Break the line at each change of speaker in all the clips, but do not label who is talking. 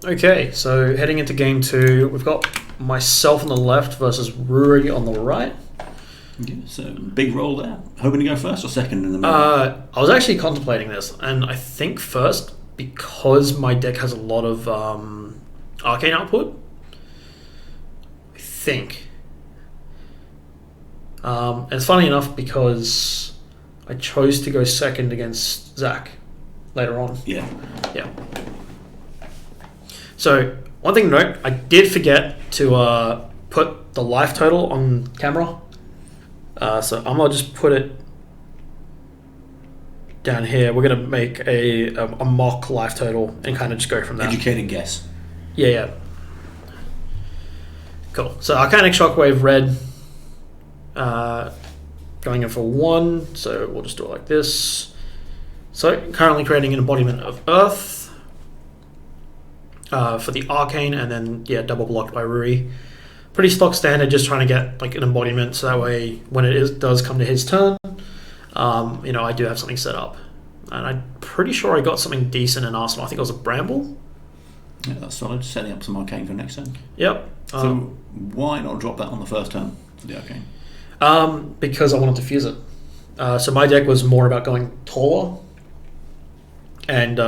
Okay, so heading into game 2, we've got myself on the left versus Ruairidh on the right.
Yeah, so big roll there. Hoping to go first or second in the middle?
I was actually contemplating this, and I think first, because my deck has a lot of arcane output, I think. And it's funny enough because I chose to go second against Zach later on.
Yeah.
So, one thing to note, I did forget to put the life total on camera. So I'm going to just put it down here. We're going to make a mock life total and kind of just go from there.
Educated guess.
Yeah. Cool. So Arcanic Shockwave red. Going in for 1. So we'll just do it like this. So currently creating an embodiment of Earth. For the Arcane, and then double blocked by Ruairidh. Pretty stock standard, just trying to get like an embodiment so that way when it does come to his turn, I do have something set up. And I'm pretty sure I got something decent in Arsenal. I think it was a Bramble.
Yeah, that's solid. Setting up some Arcane for next turn.
Yep.
So why not drop that on the first turn for the Arcane?
Because I wanted to fuse it. So my deck was more about going taller and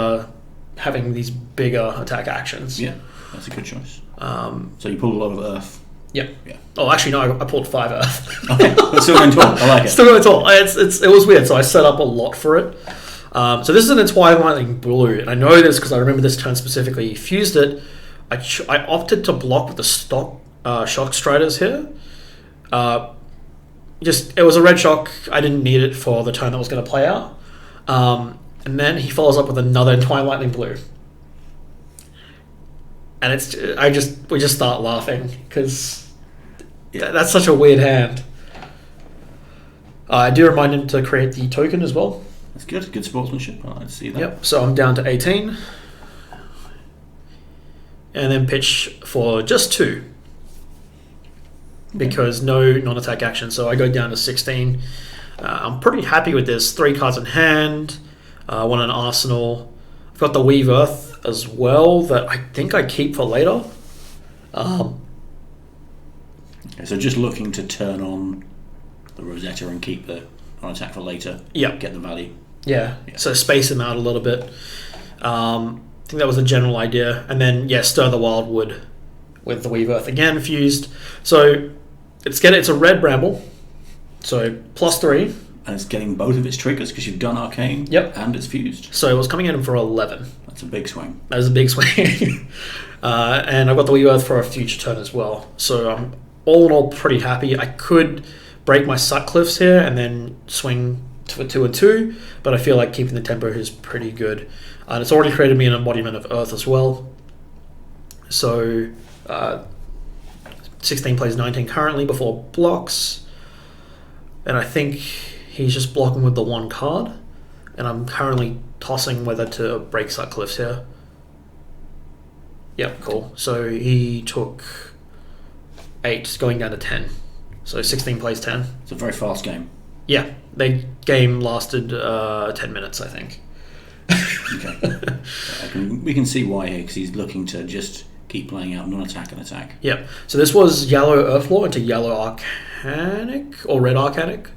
having these bigger attack actions.
Yeah, that's a good choice. So you pulled a lot of Earth.
Yep. Yeah. Oh, actually, no. I pulled 5 Earth.
Okay, but still going tall. I like it.
Still going tall. It was weird. So I set up a lot for it. So this is an Twilight Blue, and I know this because I remember this turn specifically. He fused it. I opted to block with the stock Shock Striders here. It was a red shock. I didn't need it for the turn that was going to play out. And then he follows up with another Twilight Blue. And we just start laughing because that's such a weird hand. I do remind him to create the token as well.
That's good. Good sportsmanship. I like to see that.
Yep. So I'm down to 18. And then pitch for just 2. Because no non-attack action. So I go down to 16. I'm pretty happy with this. 3 cards in hand. One in Arsenal. I've got the Weave Earth as well that I think I keep for later.
Okay, so just looking to turn on the Rosetta and keep the on attack for later.
Yeah.
Get the value.
Yeah. So space them out a little bit. I think that was the general idea. And then, stir the Wildwood with the Weave Earth again fused. So it's a red Bramble. So +3.
And it's getting both of its triggers because you've done Arcane.
Yep.
And it's fused.
So it was coming in for 11.
That's a big swing.
That is a big swing. And I've got the Weave Earth for a future turn as well. So I'm all in all pretty happy. I could break my Sutcliffs here and then swing for 2 and 2, but I feel like keeping the tempo is pretty good. And it's already created me an embodiment of Earth as well. So 16 plays 19 currently before blocks. And I think he's just blocking with the 1 card. And I'm currently tossing whether to break Sutcliffs here. Yep, cool. So he took 8, going down to 10. So 16 plays 10.
It's a very fast game.
Yeah, the game lasted 10 minutes, I think.
Okay. We can see why here, because he's looking to just keep playing out non-attack and attack.
Yep. So this was yellow Earthlaw into yellow Arcanic, or red Arcanic.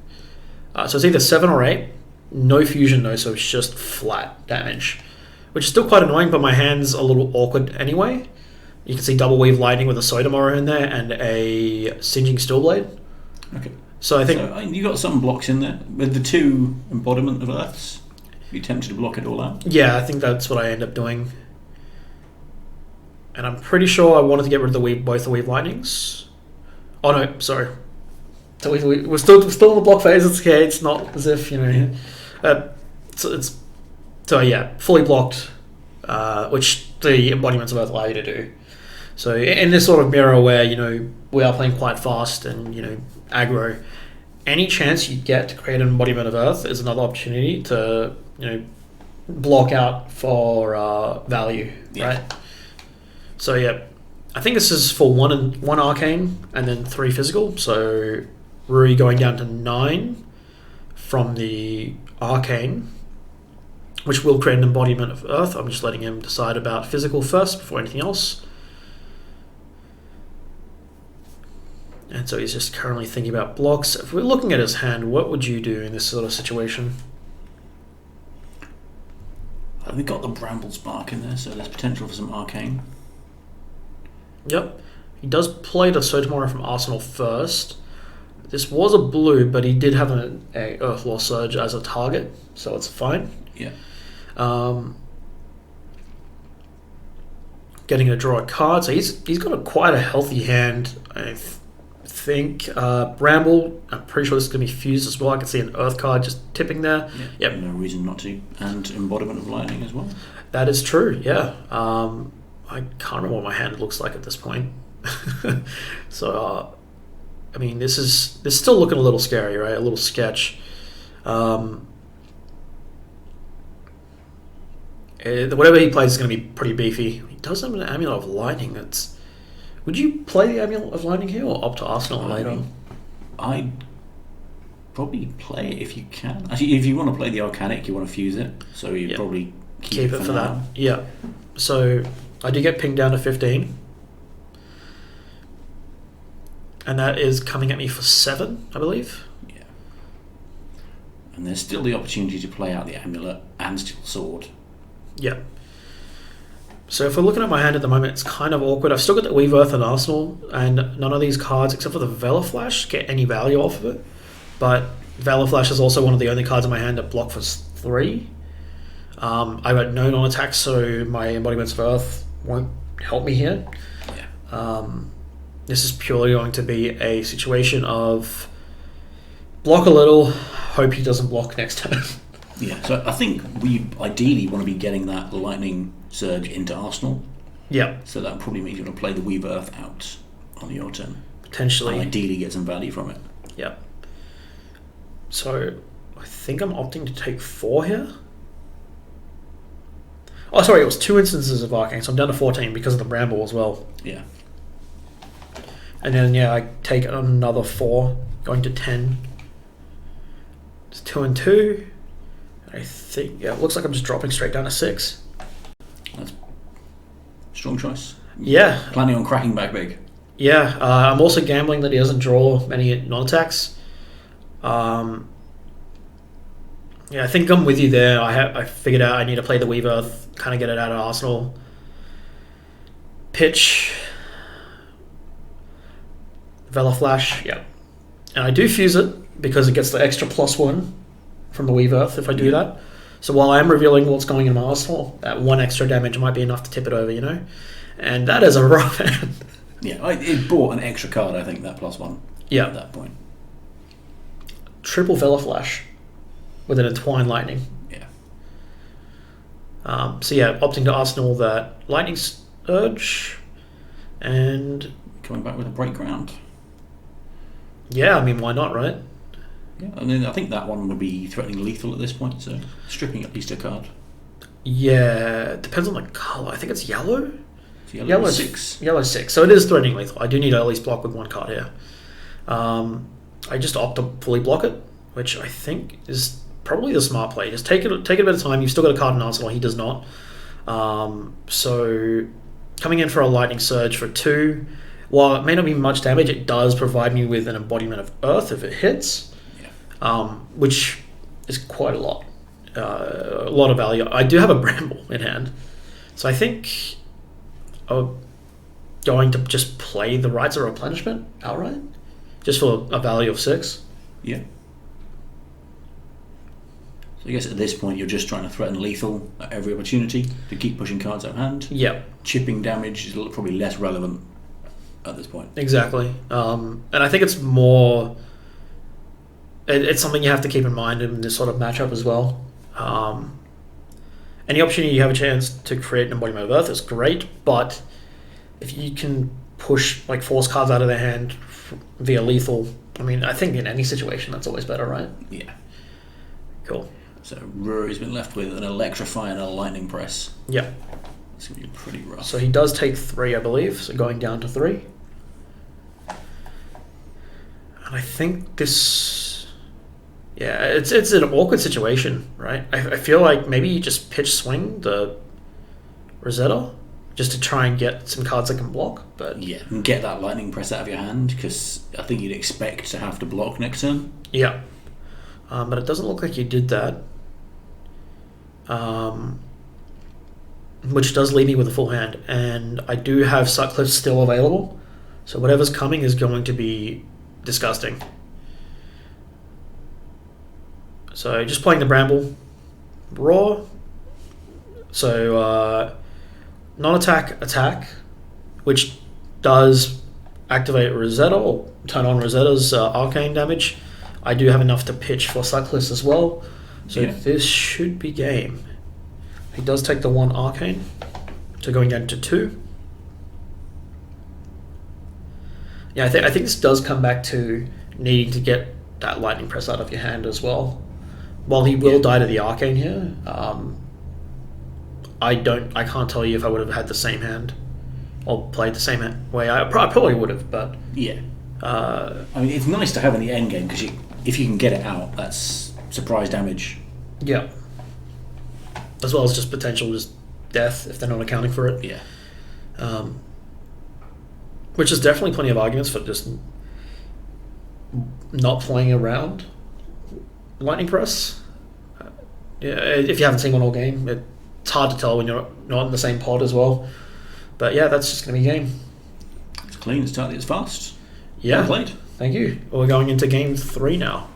So it's either 7 or 8. No fusion though, so it's just flat damage. Which is still quite annoying, but my hand's a little awkward anyway. You can see Double Weave Lightning with a Sodomora in there and a Singeing Steelblade.
Okay.
So I think...
So you got some blocks in there. With the 2 embodiment of Earths, you tempted to block it all out?
Yeah, I think that's what I end up doing. And I'm pretty sure I wanted to get rid of both the Weave Lightnings. Oh no, sorry. So we're still in the block phase. It's okay. It's not as if fully blocked, which the embodiments of Earth allow you to do. So in this sort of mirror where we are playing quite fast and aggro, any chance you get to create an embodiment of Earth is another opportunity to block out for value, right? So I think this is for one arcane and then 3 physical. So Ruairidh going down to 9 from the arcane, which will create an embodiment of Earth. I'm just letting him decide about physical first before anything else. And so he's just currently thinking about blocks. If we're looking at his hand, what would you do in this sort of situation?
We've got the Bramble Spark in there, so there's potential for some arcane.
Yep. He does play the Sotomora from Arsenal first. This was a blue, but he did have a Earthlaw Surge as a target, so it's fine.
Yeah.
Getting to draw a card, so he's got quite a healthy hand. I think Bramble, I'm pretty sure this is going to be fused as well. I can see an Earth card just tipping there.
Yeah. Yep. No reason not to. And Embodiment of Lightning as well.
That is true, yeah. I can't remember what my hand looks like at this point. So, I mean, this is still looking a little scary, right? A little sketch. Whatever he plays is going to be pretty beefy. He does have an Amulet of Lightning. Would you play the Amulet of Lightning here or opt to Arsenal later?
I'd probably play it if you can. Actually, if you want to play the Arcanic, you want to fuse it. So you probably keep it for
that. Yeah. So I do get pinged down to 15. And that is coming at me for 7, I believe.
Yeah. And there's still the opportunity to play out the Amulet and Steel Sword.
Yeah. So if we're looking at my hand at the moment, it's kind of awkward. I've still got the Weave Earth and Arsenal, and none of these cards, except for the Valor Flash, get any value off of it. But Valor Flash is also one of the only cards in my hand that block for 3. I've got no non-attacks, so my Embodiments of Earth won't help me here.
Yeah.
This is purely going to be a situation of block a little, hope he doesn't block next turn.
Yeah, so I think we ideally want to be getting that Lightning Surge into Arsenal.
Yeah.
So that probably means you want to play the Weave Earth out on your turn.
Potentially.
And ideally get some value from it.
Yeah. So I think I'm opting to take 4 here. Oh, sorry, it was 2 instances of Arcane, so I'm down to 14 because of the Bramble as well.
Yeah.
And then, I take another 4, going to 10. It's 2 and 2. I think, it looks like I'm just dropping straight down to 6.
That's strong choice.
Yeah.
Planning on cracking back big.
Yeah, I'm also gambling that he doesn't draw many non-attacks. I think I'm with you there. I figured out I need to play the Weave Earth, kind of get it out of Arsenal. Pitch. Valor Flash, yeah. And I do fuse it because it gets the extra +1 from the Weave Earth if I do that. So while I am revealing what's going in my Arsenal, that 1 extra damage might be enough to tip it over, And that is a rough hand.
Yeah, it bought an extra card, I think, that +1 at that point.
Triple Valor Flash with an Entwined Lightning.
Yeah.
Opting to Arsenal that Lightning Surge and...
Coming back with a Break Ground.
Yeah, I mean, why not, right?
Yeah, and then I think that one would be threatening lethal at this point, so stripping at least a card.
Yeah, it depends on the colour. I think it's yellow.
Yellow 6.
Yellow 6, so it is threatening lethal. I do need to at least block with 1 card here. I just opt to fully block it, which I think is probably the smart play. Just take it a bit of time. You've still got a card in Arsenal. He does not. So coming in for a Lightning Surge for 2. While it may not be much damage, it does provide me with an Embodiment of Earth if it hits, which is quite a lot. A lot of value. I do have a Bramble in hand, so I think I'm going to just play the Rites of Replenishment outright, just for a value of 6.
Yeah. So I guess at this point you're just trying to threaten lethal at every opportunity to keep pushing cards out of hand.
Yeah.
Chipping damage is probably less relevant at this point.
Exactly. And I think it's more... It's something you have to keep in mind in this sort of matchup as well. Any opportunity you have a chance to create an Embodiment of Earth is great, but if you can push, force cards out of their hand via lethal, I mean, I think in any situation that's always better, right?
Yeah.
Cool.
So Ruairidh's been left with an Electrify and a Lightning Press.
Yeah.
It's going to be pretty rough.
So he does take 3, I believe, so going down to 3. And I think this... Yeah, it's an awkward situation, right? I feel like maybe you just pitch swing the Rosetta just to try and get some cards that can block. But
Yeah, and get that lightning press out of your hand, because I think you'd expect to have to block next turn.
yeah, but it doesn't look like you did that. Which does leave me with a full hand, and I do have Sutcliffe still available, so whatever's coming is going to be disgusting. So just playing the Bramble, Raw. So non-attack, attack, which does activate Rosetta or turn on Rosetta's arcane damage. I do have enough to pitch for Cyclist as well, so this should be game. He does take the 1 arcane, so going down to 2. Yeah, I think this does come back to needing to get that lightning press out of your hand as well. While he will die to the arcane here, I can't tell you if I would have had the same hand or played the same way. I probably would have, but
yeah. I mean, it's nice to have in the end game, because if you can get it out, that's surprise damage.
Yeah. As well as just potential just death if they're not accounting for it.
Yeah.
Which is definitely plenty of arguments for just not playing around lightning press. Yeah, if you haven't seen one all game, it's hard to tell when you're not in the same pod as well. But yeah, that's just going to be game.
It's clean, it's tight, it's fast.
Yeah.
Well played.
Thank you. We're going into game 3 now.